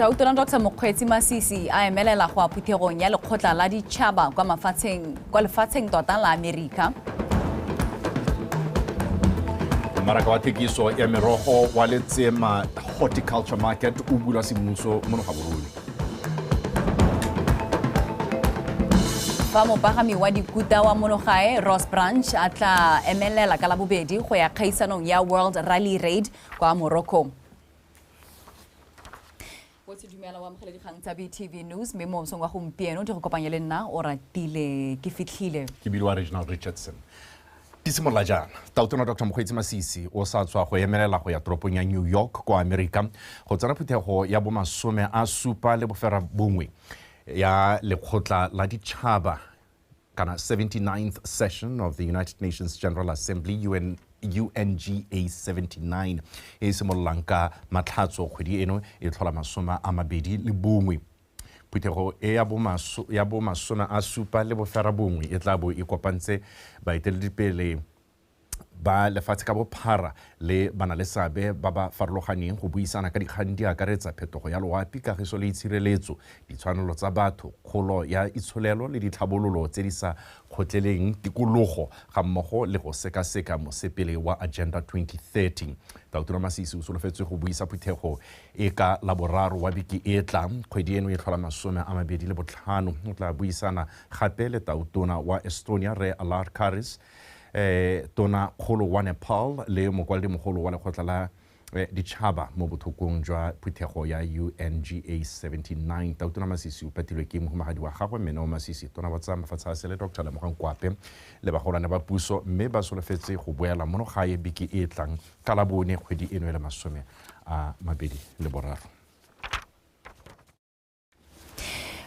Tautona Dr. Mokgweetsi Masisi a emelela go aphuthegong ya lekgotla la ditšhaba kwa lefatsheng tota la Amerika. Mmaraka wa thekiso ya merogo wa Letsema horticulture market o bulwa semmuso mo Gaborone. Fa mopagami wa dikuta wa monogae Ross Branch a tla emelela ka labobedi go ya kgaisanong ya World Rally Raid kwa Morocco. Dumela wa mogele dikgang tsa BTV News mme mo mosong wa gompieno di go kopanya le nna o ratile ke fitlhile ke bilwa Regional Richardson. Tshimoyapula jana Tautona Dr. Mokgweetsi Masisi o sa tswa go emelela go ya toropong ya New York kwa Amerika go tsena phuthego ya bo masome a supa le bofera bongwe ya lekgotla la ditšhaba kana 79th session of the United Nations General Assembly UNGA 79 e simololang ka matlhatso kgwedi eno e tlhola masoma a mabedi le bongwe. Phuthego e ya bo masome a supa le bofera bongwe e tla bo e kopantse baeteledipele ba lefatshe ka bophara le bana le seabe ba ba farologaneng go buisana ka dikgang di akaretsa phetogo ya loapi, kagiso le itshireletso, ditshwanelo tsa batho, kgolo ya itsholelo le ditlhabololo tse di sa kgotleleng tikologo ga mmogo le go sekaseka mosepele wa Agenda 2030. Tautona Masisi o solofetse go buisa phuthego e ka laboraro wa beke e tlang kgwedi eno e tlhola masome a mabedi le botlhano. O tla buisana gape le tautona wa Estonia Re Alarkaris, tona kgolo wa Nepal le mokwaledi mogolo wa lekgotla la ditšhaba mo bothokong jwa phuthego ya UNGA 79. Tautona Masisi o patilwe ke mohumagadi wa gagwe Meneo Masisi, tona wa tsa mafatshe a sele Dr. Lemogang Kwape le bagolwane ba puso mme ba solofetse go boela mono gae beke e tlang ka labone kgwedi eno e le masome a mabedi le boraro.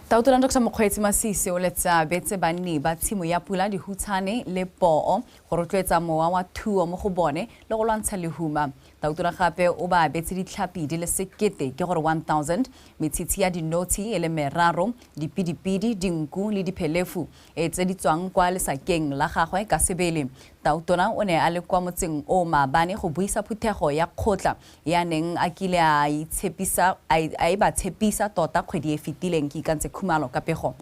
Tautona Dr. Mokgweetsi Masisi o letsa betse banni ba Tshimoyapula dihutshane le poo go rotloetsa mowa wa thuo mo go bone le go lwantsha lehuma. Tautona gape o ba betse ditlhapi di le 1,000 ke gore 1,000 metshitshi ya dinotshi e le meraro, dipidipidi, dinku le diphelefu e tse di tswang kwa lesakeng la gagwe ka sebele. Tautona o ne a le kwa motseng o maabane go buisa phuthego ya kgotla ya neng a kile a ba tshepisa tota kgwedi e fetileng ke ikantse khumalo ka pego.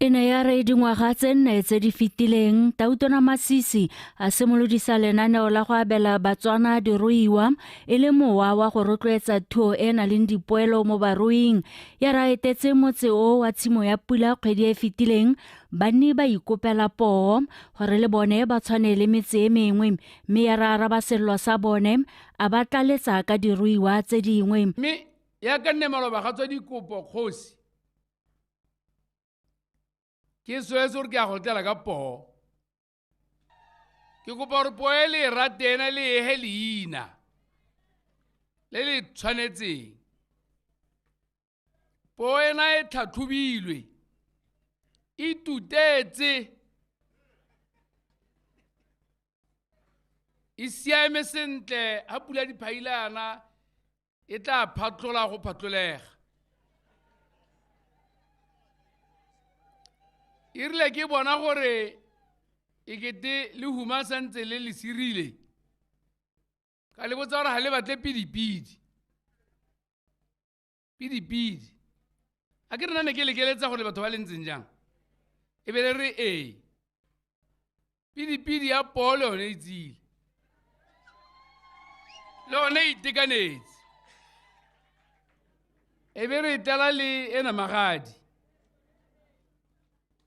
Ene ya re dingwaga tse nne tse di fetileng Tautona Masisi a simolodisa lenaneo la go abela Batswana diruiwa e le mowa wa go rotloetsa thuo e na leng dipoelo mo baruing. Ya ra etetse motse o wa Tshimoyapula kgwedi e fetileng banni ba ikopela poo gore le bone ba tshwane le metse e mengwe mme ya ra araba sello sa bone a ba tlaletsa ka diruiwa tse dingwe. Mme ya ka nne maloba ga tswa dikopo kgosi ke swetse gore ke a go tela ka poo ke kopa gore poo e le ratena le ehe leina le le tshwanetseng. Poo ena e tlhatlhobilwe e tutetse e siame sentle ha pula di phailana e tla phatlola go phatlolega. Irile ke bona gore e kete le huma santse le sirile ka le botsa gore ha le batle pidipidi a ke rena ne ke lekeletsa gore batho ba le ntseng jang e be le re pidipidi ya poo le yone itsile le yone itekanetse e be re tela le ena magadi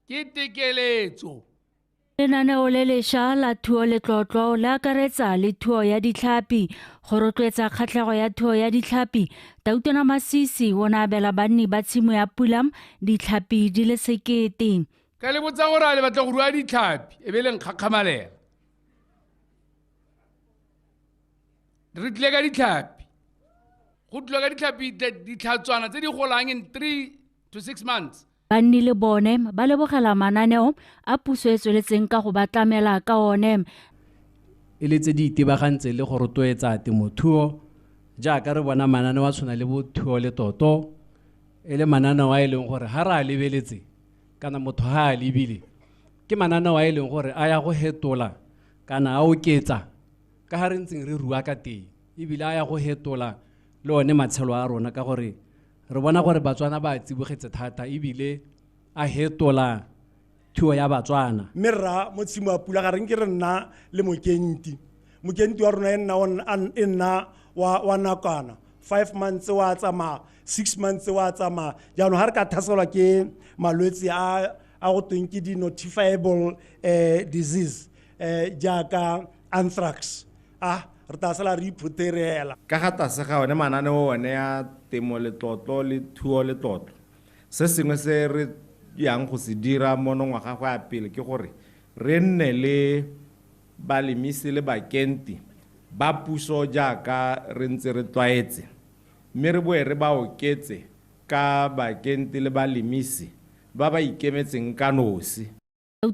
ke tekeletso. Lenaneo le lešwa la thuo le tlotlo le akaretsa le thuo ya ditlhapi go rotloetsa kgatlhego ya thuo ya ditlhapi. Tautona Masisi o ne a abela banni ba Tshimoyapula ditlhapi di le 1,000. Ka le botsa gore a le batla go rua ditlhapi e be le nkgakgamalela re tlile ka ditlhapi go tlile ka ditlhapi ditlhatswana tse di golang in 3 to 6 months. Banni le bone ba lebogela mananeo a puso e tsweletseng ka go batlamela ka one e le tse di itebagantse le go rotloetsa temothuo jaaka re bona mananeo a tshwana le bothuo le toto e le mananeo a e leng gore ha ra lebeletse kana motho ha a lebile ke mananeo a e leng gore a ya go hetola kana a oketsa ka ha re ntseng re rua ka teng ebile a ya go hetola le one matshelo a rona ka gore re bona gore Batswana ba tsibogetse thata ebile a hetola thuo ya Batswana. Mme rra mo Tshimoyapula ga reng ke re nna le mokenti wa rona e nna wa nakwana 5 months wa tsama 6 months wa tsama jaanong ha re ka thaselwa ke malwetse a go tweng ke di-notifiable disease jaaka anthrax re ta sala re iphuterela ka ga tlase ga one mananeo one ya temo letlotlo le thuo letlotlo. Se sengwe se re yang go se dira mo ngwaga go ya pele ke gore re nne le balemisi le bakenti ba puso jaaka re ntse re tlwaetse, mme re boe re ba oketse ka bakenti le balemisi ba ba ikemetseng ka nosi.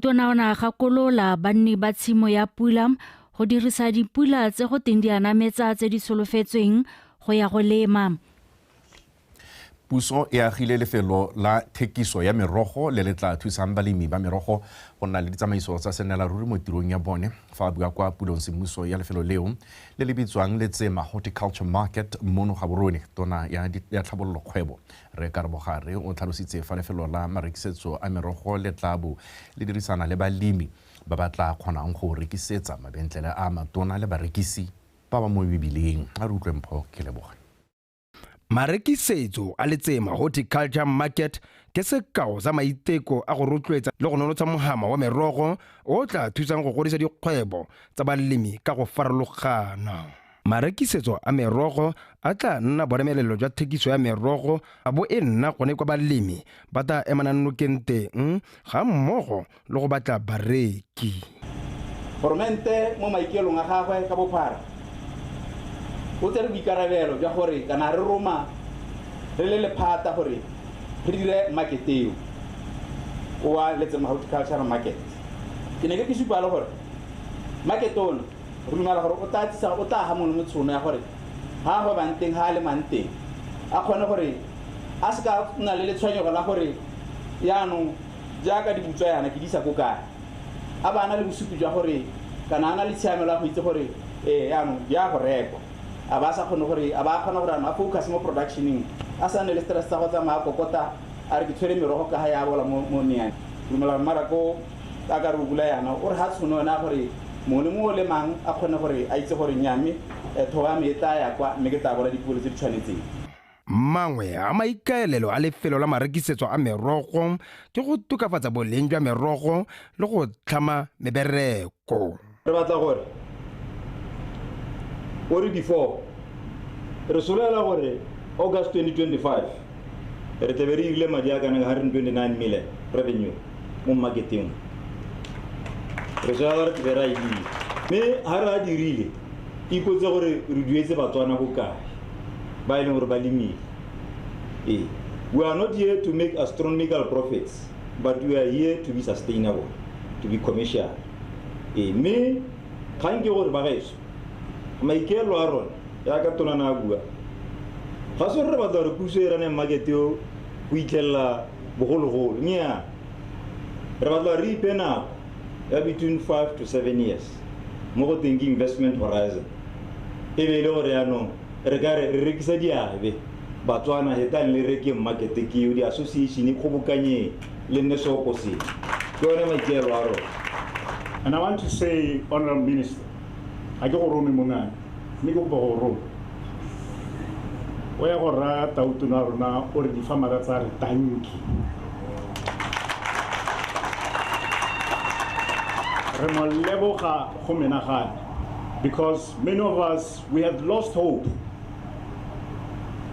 Tona ona gakolola banni ba Tshimoyapula go dirisa dipula tse go teng di anametsa tse di solofetsweng go ya go lema. Puso e agile lefelo la thekiso ya merogo le le tla thusang balemi ba merogo go nna le ditsamaiso tsa senela ruri mo tirong ya bone. Fa bua kwa pulong semmuso ya lefelo leo le le bitswang Letsema horticulture market mono Gaborone, tona ya tlhabololo kgwebo re Karabogare o tlhalositse fa lefelo la marekisetso a merogo le tlabo le dirisana le balemi ba ba tla kgonang go rekisetsa mabentlele a matona le barekisi ba ba mo bibileng. A re utlwe mpho ke leboga. Marekisetso a Letsema horticulture market ke sekao sa maiteko a go rotloetsa le go nonotsha mohama wa merogo o tla thusang go godisa dikgwebo tsa balemi ka go farologana. Marekisetso a merogo a tla nna boremelelo jwa thekiso ya merogo a bo e nna gone kwa balemi ba tla emanang nokeng teng ga mmogo le go batla bareki. Formente mo maikelong a gagwe ka bophara o tsere boikarabelo jwa gore kana re roma re le lephata gore re dire marketeo wa Letsema horticulture market. Ke ne ke supa le gore market ono re dumela gore o tla ha mono motshono ya gore ha go banteng ha le manteng a kgone gore a se ka nna le letshwanyego la gore yaanong jaaka di butswa yana ke di sa ko kae a bana le bosupi jwa gore kana ana le tshiamelo la go itse gore yaanong ya go rekwa a ba sa kgone gore a ba kgona gore a focus mo productioning a sa ne le stress sa go tsamaya kokota a re ke tshwere merogo ka ha ya bola mo neane dumela marako a ka re bula yana o re ha tshono na gore mone mo le mang a kgone gore a itse gore nyame thoba me tla ya kwa me ke tla bona dipulo tse di tshwanetseng. Mangwe a maikaelelo a lefelo la marekisetso a merogo ke go tokafatsa boleng jwa merogo le go tlhama mebereko. Re batla gore ori before re solela gore August 2025 re tebe re ile madi a kana 129 million revenue mo marketing. Re solela re tebe ra ile me ha ra dirile ikotse gore re duetse Batswana go kae ba ile gore ba limile. We are not here to make astronomical profits, but we are here to be sustainable, to be commercial. Me thank you gore ba gaetso maikelo a rona ya ka tona na bua ga se re batla re puso e rane market yo go itlhella bogologolo nya re batla re ipena ya between 5 to 7 years mo go thinking investment horizon e be le gore yaanong re ka re rekisa diabe Batswana hetan le reke market ke yo di association e kgobokanye le nne soko se ke yone maikelo a rona. And I want to say, Honorable Minister, I go room in Mungan, Nigo Boro. We are rata utunaruna or the Famaras are tanki. Remoleboha Homenahan, because many of us we had lost hope.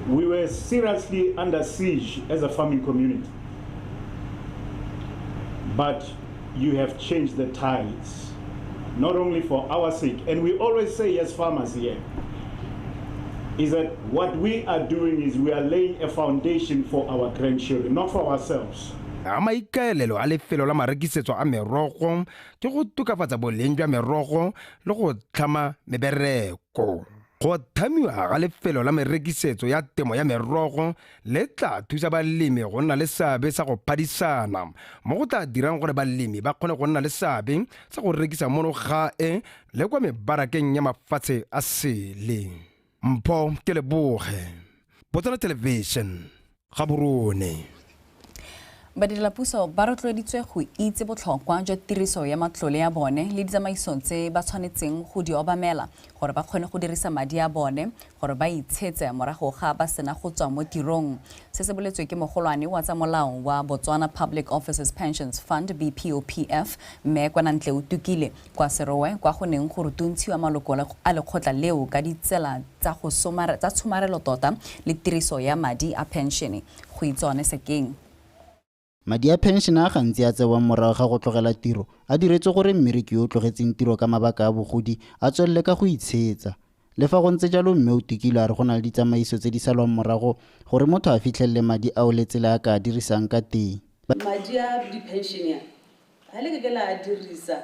We were seriously under siege as a farming community. But you have changed the tides, not only for our sake, and we always say as farmers here, is that what we are doing is we are laying a foundation for our grandchildren, not for ourselves. A maikaelelo a lefelo la marekisetso a merogo ke go tokafatsa boleng jwa merogo le go tlhama mebereko. Go thamiwa ga lefelo la merekisetso ya temo ya merogo le tla thusa balemi go nna le seabe sa go phadisana mo go tla dirang gore balemi ba kgone go nna le seabe sa go rekisa mono gae le kwa mebarakeng ya mafatshe a sele. Mpho ke leboge, Botswana Television. gaborone Badirelapuso ba rotloeditswe go itse botlhokwa jwa tiriso ya matlole ya bone le ditsamaiso tse ba tshwanetseng go di obamela gore ba kgone go dirisa madi a bone gore ba itshetse morago ga ba sena go tswa mo tirong. Se se boletswe ke mogolwane wa tsa molao wa Botswana Public Officers Pensions Fund BPOPF mme Kwanantle o tukile kwa Serowe kwa go neng go rutuntshiwa maloko a lekgotla leo ka ditsela tsa tshomarelo tota le tiriso ya madi a pensione go itsone sekeng. Madi a pension a gantsi a tsewang morago ga go tlogela tiro a diretswe gore mmereki yo o tlogetseng tiro ka mabaka a bogodi a tswelele ka go itshetsa. Le fa go ntse jalo mme o tikile a re go na le ditsamaiso tse di salwang morago gore motho a fitlhelele madi ao le tsela a ka a dirisang ka teng. Madi a di-pension ya ga le ke la a dirisa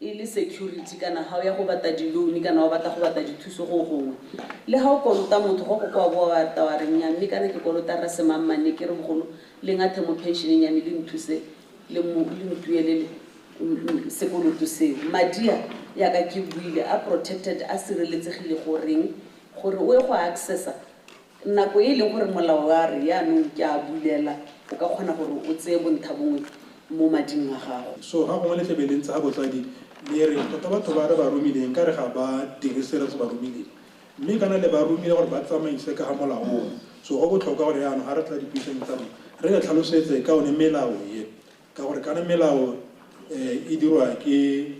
e le security kana ha o ya go bata di-loan kana o batla go bata dithuso go gongwe le ha o kolota motho go kwa bo wa tawareng ya mme kana ke kolota ra semammane ke re bogolo le ngathe mo pensioneng ya me le nthuse le mtuelele sekoloto seo madia ya ka ke buile a protected a sireletsegile gore o go accessa nako e leng gore molao wa re ya no ke a bulela o ka kgona gore o tseye bontlha bongwe mo mading a gago. So ha go le tlebelentse ha botsadi le re tota batho ba re ba romileng ka re ga ba dirisere se ba romileng mme kana le ba romile gore ba tsamaise ka ha molao so go botlhokwa gore yana ha re tla dipuisong tsa rona re ga tlhalosetse ka one melao ye ka gore kana melao e dirwa ke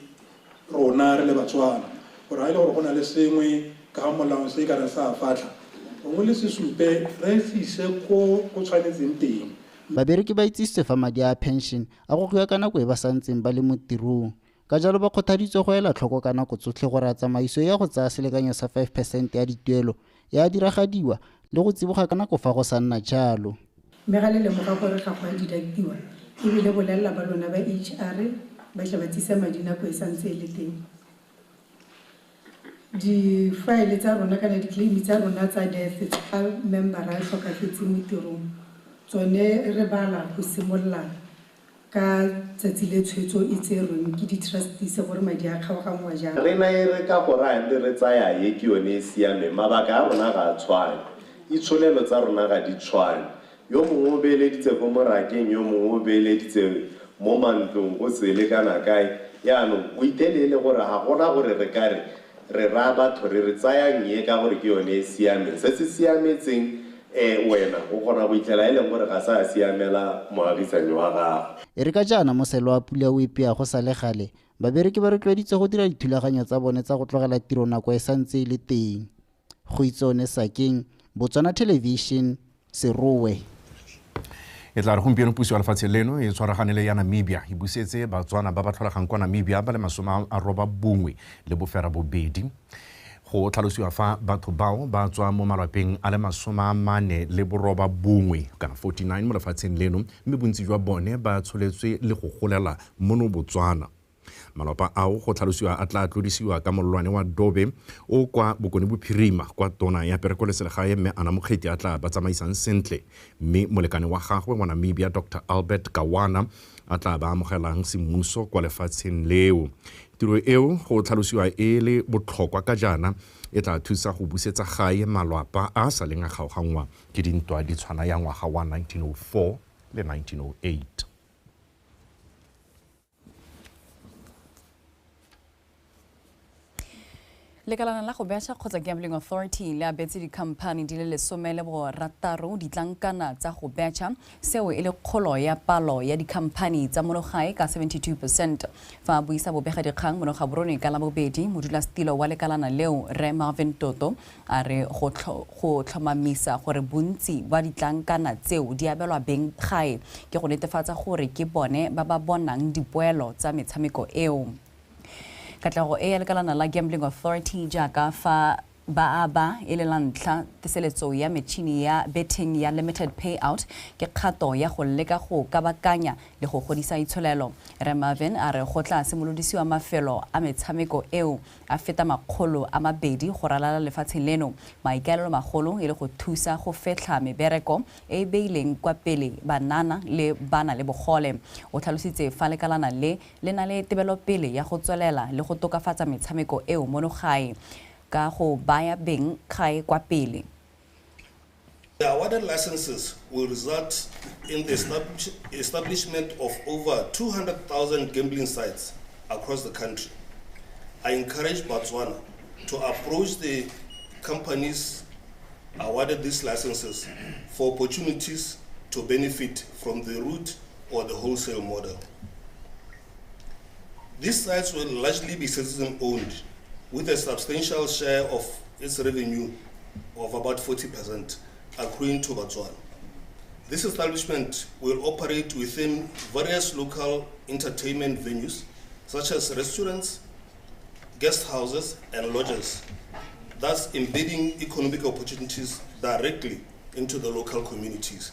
rona re le Batswana gore ha ile gore go na le sengwe ka ha molao se ka re sa fatla go le se supe re se go tshwanetseng teng. Babereki ba itsisitse fa madi a pension a go goya ka nako e ba santseng ba le mo tirong ka jalo ba kgothaditswe go ela tlhoko ka nako tsotlhe gore a tsamaiso ya go tsaya selekanyo sa 5% ya dituelo ya diragadiwa le go tsiboga ka nako fa go sa nna jalo. Mme ga le lemoga gore ga go a didaktiwa ebile bolelela ba lona ba HR ba tla ba tsisa madi nako e santse e le teng. Di-file tsa rona kana di-claim tsa rona tsa death tsa member a tlhokafetse mo tirong tsone re bala go simolola ka tsatsi le tshwetso e tserweng ke di-trustees gore madi a kgaoganngwa jang. Re na e re ka gore a le re tsaya ye ke yone e siame mabaka a rona ga a tshwane itsholelo tsa rona ga di tshwane yo mongwe o beeleditse ko morakeng yo mongwe o beeleditse mo mantlong go sele kana kae yaanong o itelele gore ga gona gore re ka re ra batho re tsayang ye ka gore ke yone e siame se se siametseng wena o gona go itlela e leng gore ga sa siamela moagisani wa gago. E re ka jaana moselo wa Pula o ipea go sa le gale babereki ba rotloeditswe go dira dithulaganyo tsa bone tsa go tlogela tiro nako e santse e le teng. Go itsone sakeng Botswana Television Serowe. E tla re gompieno puso ya lefatshe leno e tshwaraganele ya Namibia e busetse Batswana ba ba tlholegang kwa Namibia ba le 91 le bofera bobedi. Go tlhalosiwa fa batho bao ba tswa mo malapeng a le 49 kana 49 mo lefatsheng leno mme bontsi jwa bone ba tsholetswe le go golela mono Botswana. Malapa ao go tlhalosiwa a tla tlodisiwa ka molwane wa Dobe o kwa Bokone Bophirima kwa tona ya perekoleselegae mme ana mokgeti a tla ba tsamaisang sentle mme molekane wa gagwe wa Namibia Dr. Albert Kawana a tla ba amogelang semmuso kwa lefatsheng leo. Tiro eo go tlhalosiwa e le botlhokwa ka jana e tla thusa go busetsa gae malapa a sa leng a kgaogangwa ke dintwa di tshwana ya ngwaga wa 1904 le 1908. Lekalana la go betšha kgotsa Gambling Authority le abetse di-company di le 16 ditlankana tsa go betšha seo e le kgolo ya palo ya di-company tsa monogae ka 72%. Fa buisa bobegadikgang monoga borone ka labobedi modulasetilo wa lekalana leo Re Marvin Toto a re go tlhomamisa gore bontsi ba ditlankana tseo di abelwa beng gae ke go netefatsa gore ke bone ba ba bonang dipoelo tsa metshameko eo. Katlego e ya lekalana la Gambling Authority jaaka fa ba e le lantlha teseletso ya metšhini ya betting ya limited payout ke kgato ya go leka go kabakanya le go godisa itsholelo. Re Marvin a re go tla simolodisiwa mafelo a metshameko eo a feta 200 go ralala lefatsheng leno. Maikaelelo magolo e le go thusa go fetla mebereko e beileng kwa pele banana le bana le bogole. O tlhalositse fa lekalana le na le tebelopele ya go tswelela le go tokafatsa metshameko eo mono gae ka go baya beng gae kwa pele. What awarded licenses will result in the establishment of over 200,000 gambling sites across the country. I encourage Botswana to approach the companies awarded these licenses for opportunities to benefit from the route or the wholesale model. These sites will largely be citizen-owned, with a substantial share of its revenue of about 40% accruing to Botswana. This establishment will operate within various local entertainment venues, such as restaurants, guest houses, and lodges, thus embedding economic opportunities directly into the local communities.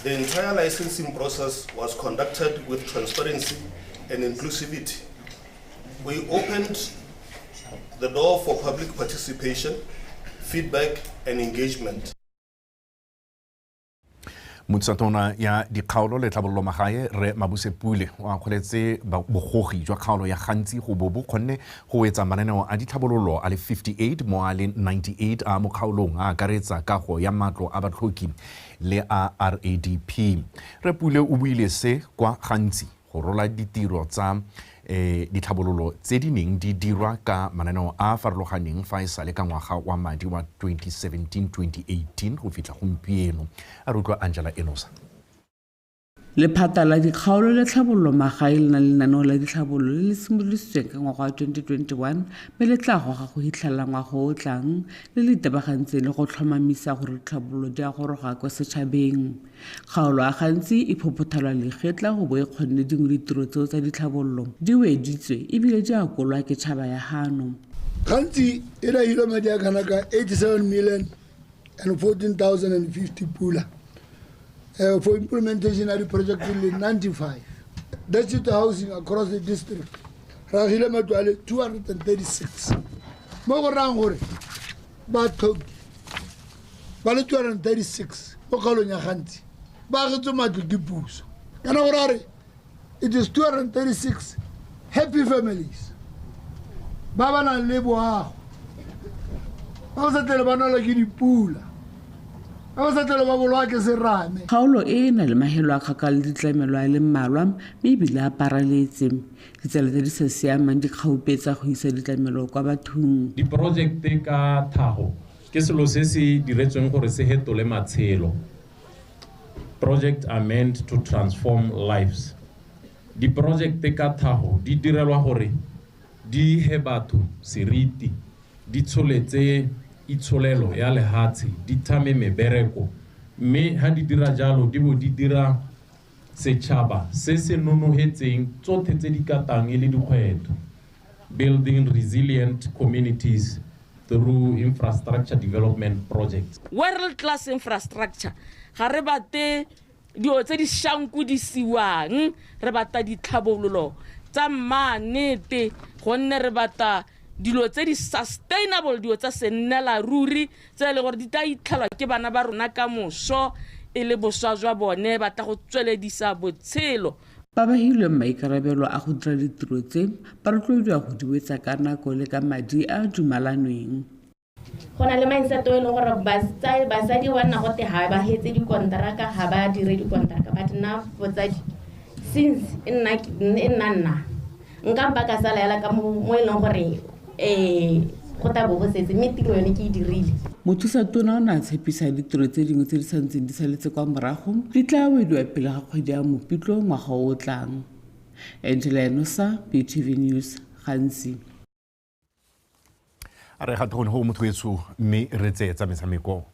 The entire licensing process was conducted with transparency and inclusivity. We opened the door for public participation, feedback, and engagement. Motsatona ya dikgaolo le tlhabololo magae re Mabusepule wa kgoletse bogogi jwa kgaolo ya gantsi go bo bo kgonne go etsa mananeo a ditlhabololo a le 58 mo a le 98 a mo kgaolong a akaretsa kago ya matlo a batlhoki le a RADP. Re Pule o buile se kwa gantsi go rola ditiro tsa ditlhabololo tse di neng di dirwa ka mananeo a farologaneng fa e sale ka ngwaga wa madi wa 2017-2018 go fitlha gompieno. A re utlwa Angela Enosa. Lephata la dikgaolo le tlhabololo magae le na le lenaneo la ditlhabololo le le simolositsweng ka ngwaga wa 2021 mme le tla goga go hitlhela ngwaga o tlang le le itebagantseng le go tlhomamisa gore ditlhabololo di a goroga kwa setšhabeng. Kgaolo a gantsi e phopothalwa legetla go bo e kgonne dingwe ditiro tseo tsa ditlhabololo di weditswe ebile di a kolwa ke tšhaba ya gano. Gantsi e rahile madi a kana ka 87,014,050 pula. For implementation of the project in 95. That's it, housing across the district. Rahile matwale 236. Mo go rang gore ba tlhoki ba le 236 mo kgaolong ya gantsi ba getso matlo ke puso. Kana gore it is 236 happy families. Ba ba nang le boago. Ba sa tele ba nala ke dipula. Kgaolo e na le mahelo a kgakala le ditlamelo a le mmalwa mme ebile a paraletse. Ditsela tse di sa siamang di kgaupetsa go isa ditlamelo kwa bathong. Diprojekte ka tlhago ke selo se se diretsweng gore se hetole matshelo. Projects are meant to transform lives. Diprojekte ka tlhago di direlwa gore di he batho seriti, di tsholetse itsolelo ya lehatshe di thame mebereko mme ha di dira jalo di bo di dira setšhaba se se nonohetseng tsotlhe tse di katang e le dikgwetho, building resilient communities through infrastructure development projects. World class infrastructure ga re bate dio tse di shanku di siwang, re bata ditlhabololo tsa mannete gonne re bata dilo tse di sustainable, dilo tsa sennela ruri tse le gore di tla itlhalwa ke bana ba rona ka moso e le boswa jwa bone ba tla go tsweledisa botshelo. Ba ba hilweng maikarabelo a go dira ditiro tse ba rotloediwa go di wetsa ka nako le ka madi a dumalanweng. Go na le mindset e leng gore basadi wa nna gote ga ba hetse dikontraka ga ba dire dikontraka but nna botsadi since nna nka mpa ka sala yala ka mo e leng gore go tabo go setse mme tiro yone ke e dirile. Mothusatona o ne a tshepisa ditiro tse dingwe tse di santseng di saletse kwa morago di tla wediwa pele ga kgwedi ya Mopitlwe ngwaga o tlang. Angela Enosa, BTV News, Gantsi. A re gato gone go motho wetso mme re tsetsa metshameko.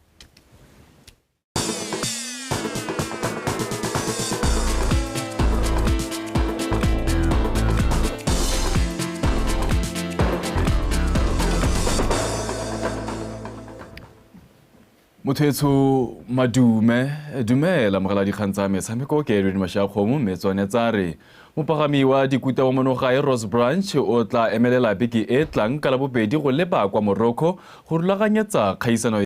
Mothetso madume dumela mogala dikgang tsa metshameko ke Edwin Mashakgomo mme tsone tsa re mopagami wa dikuta wa monogae Rose Branch o tla emelela beke e tlang ka Labobedi go leba kwa Morocco go rulaganyetsa kgaisano